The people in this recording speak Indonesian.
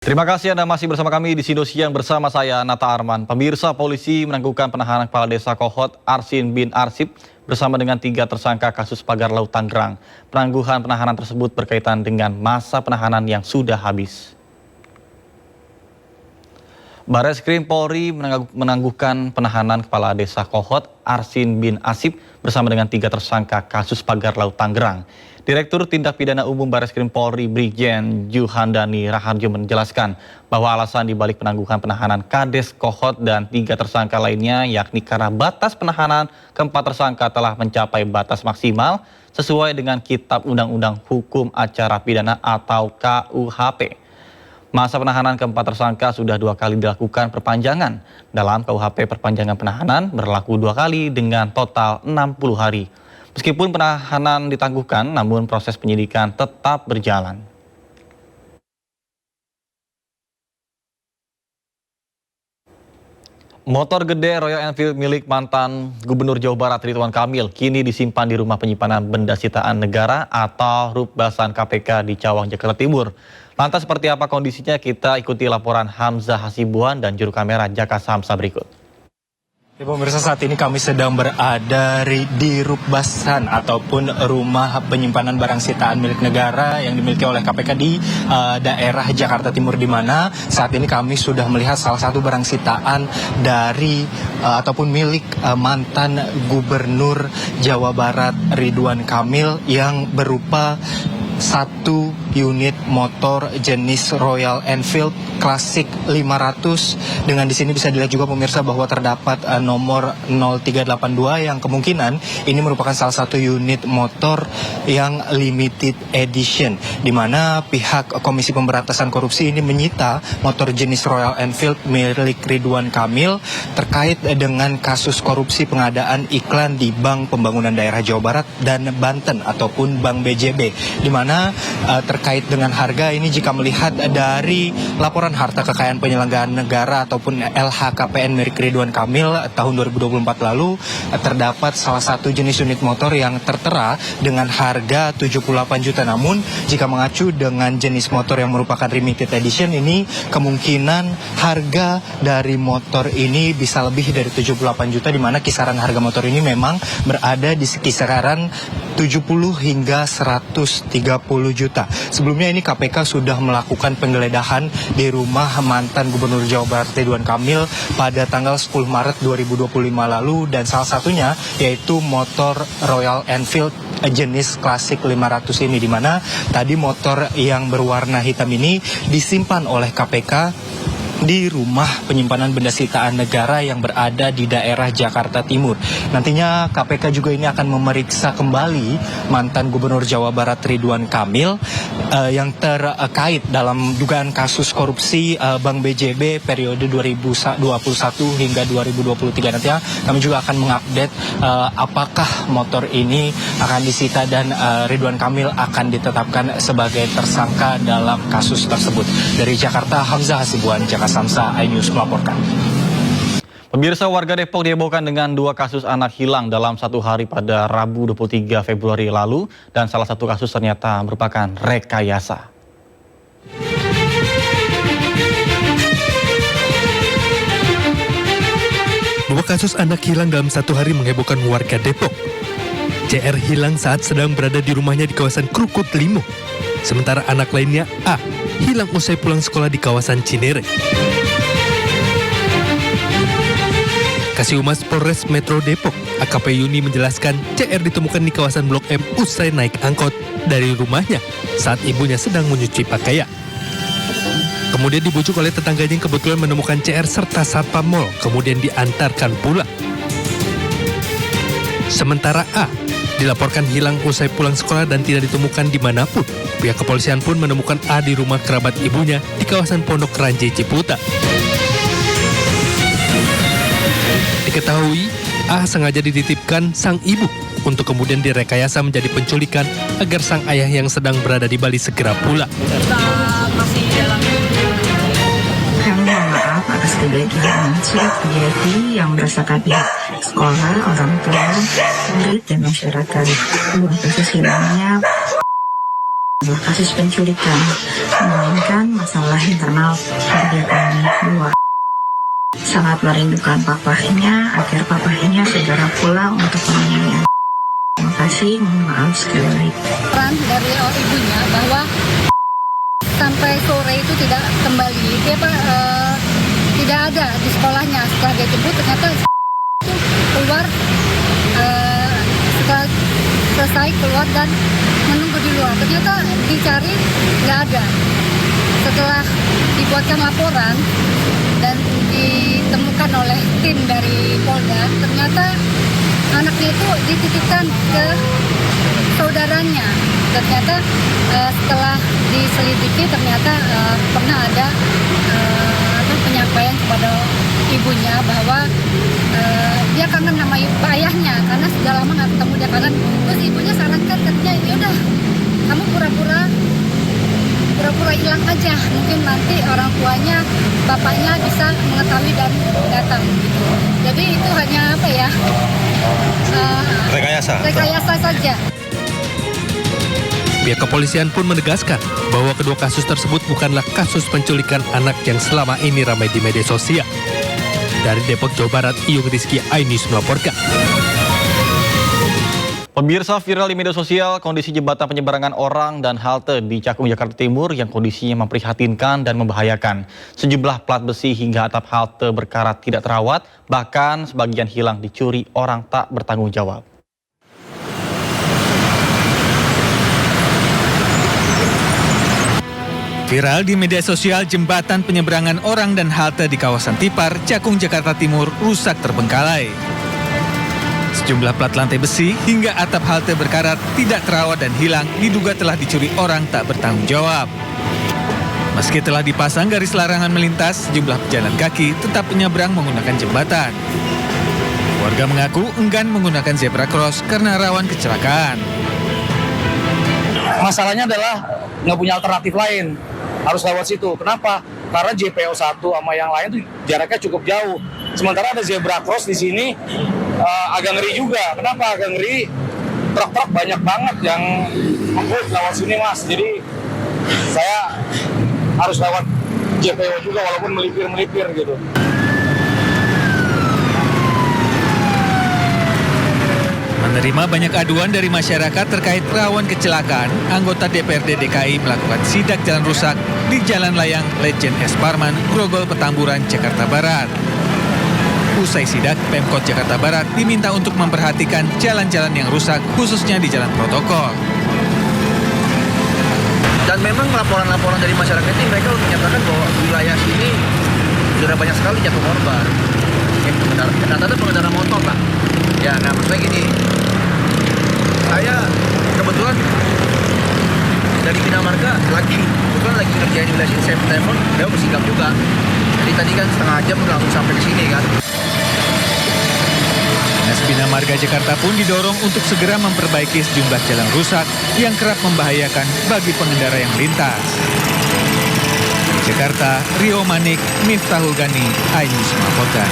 Terima kasih Anda masih bersama kami di Sido Siang bersama saya Nata Arman. Pemirsa, polisi menangguhkan penahanan Kepala Desa Kohot Arsin bin Arsip bersama dengan 3 tersangka kasus pagar laut Tangerang. Penangguhan penahanan tersebut berkaitan dengan masa penahanan yang sudah habis. Bareskrim Polri menangguhkan penahanan Kepala Desa Kohot Arsin bin Arsip bersama dengan 3 tersangka kasus pagar laut Tangerang. Direktur Tindak Pidana Umum Bareskrim Polri Brigjen Juhandani Raharjo menjelaskan bahwa alasan dibalik penangguhan penahanan Kades Kohot dan 3 tersangka lainnya yakni karena batas penahanan keempat tersangka telah mencapai batas maksimal sesuai dengan Kitab Undang-Undang Hukum Acara Pidana atau KUHP. Masa penahanan keempat tersangka sudah 2 kali dilakukan perpanjangan. Dalam KUHP perpanjangan penahanan berlaku 2 kali dengan total 60 hari. Meskipun penahanan ditangguhkan, namun proses penyidikan tetap berjalan. Motor gede Royal Enfield milik mantan Gubernur Jawa Barat Ridwan Kamil kini disimpan di Rumah Penyimpanan Benda Sitaan Negara atau Rupbasan KPK di Cawang, Jakarta Timur. Lantas seperti apa kondisinya? Kita ikuti laporan Hamzah Hasibuan dan juru kamera Jaka Samsa berikut. Ya, pemirsa, saat ini kami sedang berada di Rupbasan ataupun Rumah Penyimpanan Barang Sitaan milik negara yang dimiliki oleh KPK di daerah Jakarta Timur, di mana saat ini kami sudah melihat salah satu barang sitaan dari ataupun milik mantan Gubernur Jawa Barat Ridwan Kamil yang berupa 1 unit motor jenis Royal Enfield Classic 500. Dengan di sini bisa dilihat juga pemirsa bahwa terdapat nomor 0382 yang kemungkinan ini merupakan salah satu unit motor yang limited edition, di mana pihak Komisi Pemberantasan Korupsi ini menyita motor jenis Royal Enfield milik Ridwan Kamil terkait dengan kasus korupsi pengadaan iklan di Bank Pembangunan Daerah Jawa Barat dan Banten ataupun Bank BJB, di mana terkait dengan harga ini jika melihat dari laporan harta kekayaan penyelenggaraan negara ataupun LHKPN milik Ridwan Kamil tahun 2024 lalu, terdapat salah satu jenis unit motor yang tertera dengan harga 78 juta. Namun jika mengacu dengan jenis motor yang merupakan limited edition ini, kemungkinan harga dari motor ini bisa lebih dari 78 juta, di mana kisaran harga motor ini memang berada di kisaran 70 hingga 130 juta. Sebelumnya ini KPK sudah melakukan penggeledahan di rumah mantan Gubernur Jawa Barat Ridwan Kamil pada tanggal 10 Maret 2025 lalu, dan salah satunya yaitu motor Royal Enfield jenis Classic 500 ini, di mana tadi motor yang berwarna hitam ini disimpan oleh KPK di Rumah Penyimpanan Benda Sitaan Negara yang berada di daerah Jakarta Timur. Nantinya KPK juga ini akan memeriksa kembali mantan Gubernur Jawa Barat Ridwan Kamil yang terkait dalam dugaan kasus korupsi Bank BJB periode 2021 hingga 2023. Nantinya kami juga akan mengupdate apakah motor ini akan disita dan Ridwan Kamil akan ditetapkan sebagai tersangka dalam kasus tersebut. Dari Jakarta, Hamzah Hasibuan, Jaka Samsa, iNews melaporkan. Pemirsa, warga Depok dihebohkan dengan 2 kasus anak hilang dalam 1 hari pada Rabu 23 Februari lalu, dan salah satu kasus ternyata merupakan rekayasa. Dua kasus anak hilang dalam 1 hari menghebohkan warga Depok. CR hilang saat sedang berada di rumahnya di kawasan Krukut Limo. Sementara anak lainnya A hilang usai pulang sekolah di kawasan Cinere. Kasih Humas Polres Metro Depok, AKP Yuni menjelaskan CR ditemukan di kawasan Blok M usai naik angkot dari rumahnya saat ibunya sedang menyuci pakaian. Kemudian dibujuk oleh tetangganya yang kebetulan menemukan CR serta satpam mal, kemudian diantarkan pulang. Sementara A dilaporkan hilang usai pulang sekolah dan tidak ditemukan dimanapun. Pihak kepolisian pun menemukan A di rumah kerabat ibunya di kawasan Pondok Ranji Ciputat. Diketahui, A sengaja dititipkan sang ibu untuk kemudian direkayasa menjadi penculikan agar sang ayah yang sedang berada di Bali segera pulang. Masih dalam. Kami mohon maaf atas kejadian yang sudah terjadi yang merasakan pihak sekolah, orang tua, murid, dan masyarakat. Kasus hilangnya masalah kasus penculikan, melainkan masalah internal keluarga kami dua. Sangat merindukan papahnya agar papahnya segera pulang untuk menganiaya. Terima kasih, mohon maaf sekali lagi. Peran dari ibunya bahwa sampai sore itu tidak kembali, dia tidak ada di sekolahnya. Setelah dia jemput ternyata itu keluar, setelah selesai keluar dan menunggu di luar. Ternyata dicari nggak ada. Setelah dibuatkan laporan dan ditemukan oleh tim dari Polda, ternyata anaknya itu dititipkan ke saudaranya. Ternyata setelah diselidiki ternyata pernah ada penyampaian kepada ibunya bahwa dia kangen sama ayahnya karena sudah lama nggak ketemu, dia kangen. Terus ibunya sarankan, katanya ya udah kamu pura-pura hilang aja, mungkin nanti orang tuanya, bapaknya bisa mengetahui dan datang gitu. Jadi itu hanya apa ya, rekayasa saja. Pihak kepolisian pun menegaskan bahwa kedua kasus tersebut bukanlah kasus penculikan anak yang selama ini ramai di media sosial. Dari Depok, Jawa Barat, Iyung Rizky, iNews melaporkan. Pemirsa, viral di media sosial kondisi jembatan penyeberangan orang dan halte di Cakung, Jakarta Timur yang kondisinya memprihatinkan dan membahayakan. Sejumlah plat besi hingga atap halte berkarat tidak terawat, bahkan sebagian hilang dicuri orang tak bertanggung jawab. Viral di media sosial, jembatan penyeberangan orang dan halte di kawasan Tipar, Cakung, Jakarta Timur rusak terbengkalai. Sejumlah plat lantai besi hingga atap halte berkarat tidak terawat dan hilang diduga telah dicuri orang tak bertanggung jawab. Meski telah dipasang garis larangan melintas, sejumlah pejalan kaki tetap menyeberang menggunakan jembatan. Warga mengaku enggan menggunakan zebra cross karena rawan kecelakaan. Masalahnya adalah nggak punya alternatif lain, harus lewat situ. Kenapa? Karena JPO 1 sama yang lain tuh jaraknya cukup jauh. Sementara ada zebra cross di sini agak ngeri juga. Kenapa agak ngeri? Truk-truk banyak banget yang ngebut lewat sini, Mas. Jadi saya harus lewat JPO juga walaupun melipir-melipir gitu. Menerima banyak aduan dari masyarakat terkait rawan kecelakaan, anggota DPRD DKI melakukan sidak jalan rusak di Jalan Layang Lejen S. Parman, Grogol, Petamburan, Jakarta Barat. Usai sidak, Pemkot Jakarta Barat diminta untuk memperhatikan jalan-jalan yang rusak, khususnya di jalan protokol. Dan memang laporan-laporan dari masyarakat ini mereka menyatakan bahwa wilayah sini sudah banyak sekali jatuh korban. Rata-rata pengendara motor, Pak. Ya, nah maksudnya gini, saya kebetulan dari Bina Marga lagi kerja di wilayah sini, saya telepon, dia bersikap juga. Jadi tadi kan setengah jam langsung sampai ke sini kan. Dinas Bina Marga Jakarta pun didorong untuk segera memperbaiki sejumlah jalan rusak yang kerap membahayakan bagi pengendara yang melintas. Jakarta, Rio Manik, Miftahul Gani, iNews melaporkan.